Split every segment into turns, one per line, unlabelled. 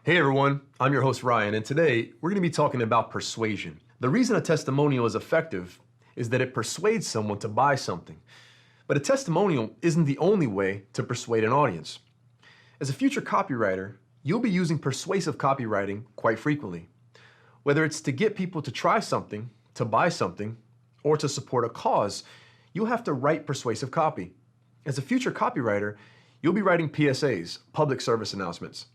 Hey everyone, I'm your host Ryan, and today we're going to be talking about persuasion. The reason a testimonial is effective is that it persuades someone to buy something. But a testimonial isn't the only way to persuade an audience. As a future copywriter, you'll be using persuasive copywriting quite frequently. Whether it's to get people to try something, to buy something, or to support a cause, you'll have to write persuasive copy. As a future copywriter, you'll be writing PSAs, public service announcements.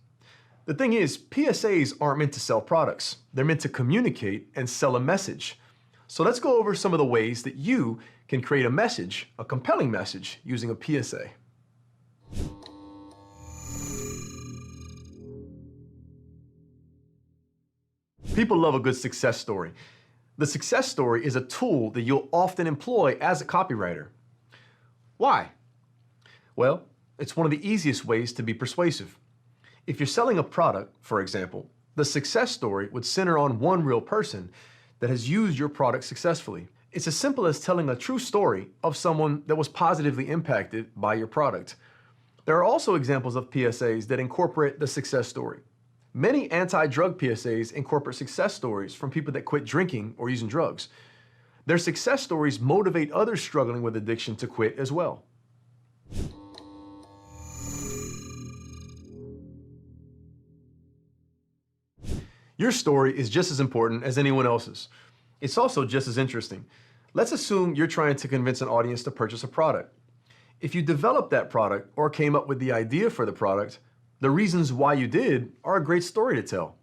The thing is, PSAs aren't meant to sell products. They're meant to communicate and sell a message. So let's go over some of the ways that you can create a message, a compelling message, using a PSA. People love a good success story. The success story is a tool that you'll often employ as a copywriter. Why? Well, it's one of the easiest ways to be persuasive. If you're selling a product, for example, the success story would center on one real person that has used your product successfully. It's as simple as telling a true story of someone that was positively impacted by your product. There are also examples of PSAs that incorporate the success story. Many anti-drug PSAs incorporate success stories from people that quit drinking or using drugs. Their success stories motivate others struggling with addiction to quit as well. Your story is just as important as anyone else's. It's also just as interesting. Let's assume you're trying to convince an audience to purchase a product. If you developed that product or came up with the idea for the product, the reasons why you did are a great story to tell.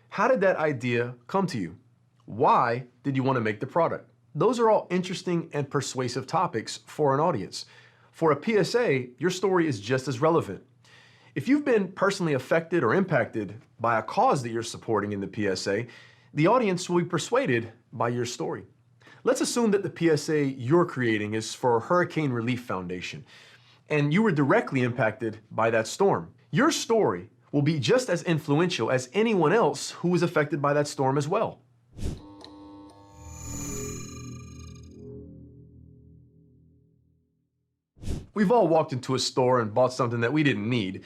How did that idea come to you? Why did you want to make the product? Those are all interesting and persuasive topics for an audience. For a PSA, your story is just as relevant. If you've been personally affected or impacted by a cause that you're supporting in the PSA, the audience will be persuaded by your story. Let's assume that the PSA you're creating is for Hurricane Relief Foundation, and you were directly impacted by that storm. Your story will be just as influential as anyone else who was affected by that storm as well. We've all walked into a store and bought something that we didn't need.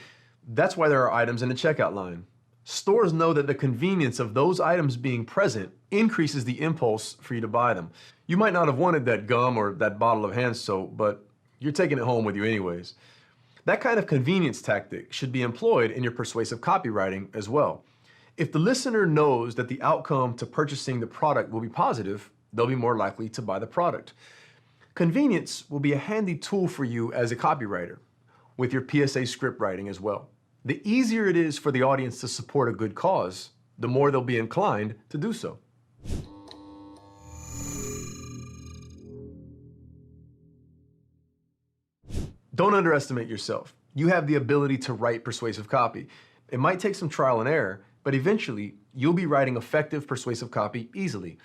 That's why there are items in the checkout line. Stores know that the convenience of those items being present increases the impulse for you to buy them. You might not have wanted that gum or that bottle of hand soap, but you're taking it home with you anyways. That kind of convenience tactic should be employed in your persuasive copywriting as well. If the listener knows that the outcome to purchasing the product will be positive, they'll be more likely to buy the product. Convenience will be a handy tool for you as a copywriter with your PSA script writing as well. The easier it is for the audience to support a good cause, the more they'll be inclined to do so. Don't underestimate yourself. You have the ability to write persuasive copy. It might take some trial and error, but eventually you'll be writing effective persuasive copy easily.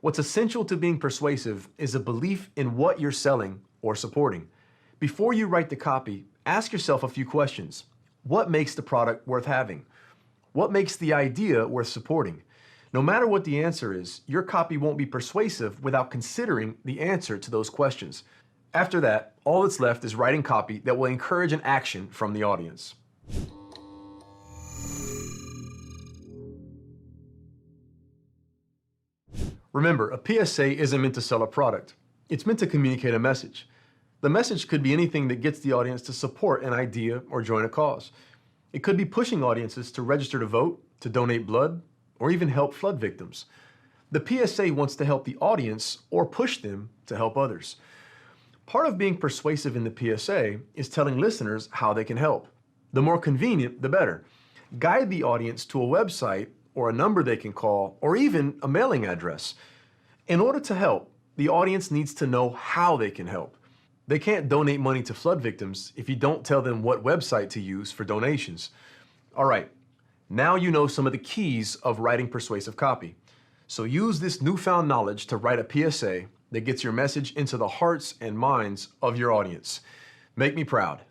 What's essential to being persuasive is a belief in what you're selling or supporting. Before you write the copy, ask yourself a few questions. What makes the product worth having? What makes the idea worth supporting? No matter what the answer is, your copy won't be persuasive without considering the answer to those questions. After that, all that's left is writing copy that will encourage an action from the audience. Remember, a PSA isn't meant to sell a product. It's meant to communicate a message. The message could be anything that gets the audience to support an idea or join a cause. It could be pushing audiences to register to vote, to donate blood, or even help flood victims. The PSA wants to help the audience or push them to help others. Part of being persuasive in the PSA is telling listeners how they can help. The more convenient, the better. Guide the audience to a website or a number they can call, or even a mailing address. In order to help, the audience needs to know how they can help. They can't donate money to flood victims if you don't tell them what website to use for donations. All right, now you know some of the keys of writing persuasive copy. So use this newfound knowledge to write a PSA that gets your message into the hearts and minds of your audience. Make me proud.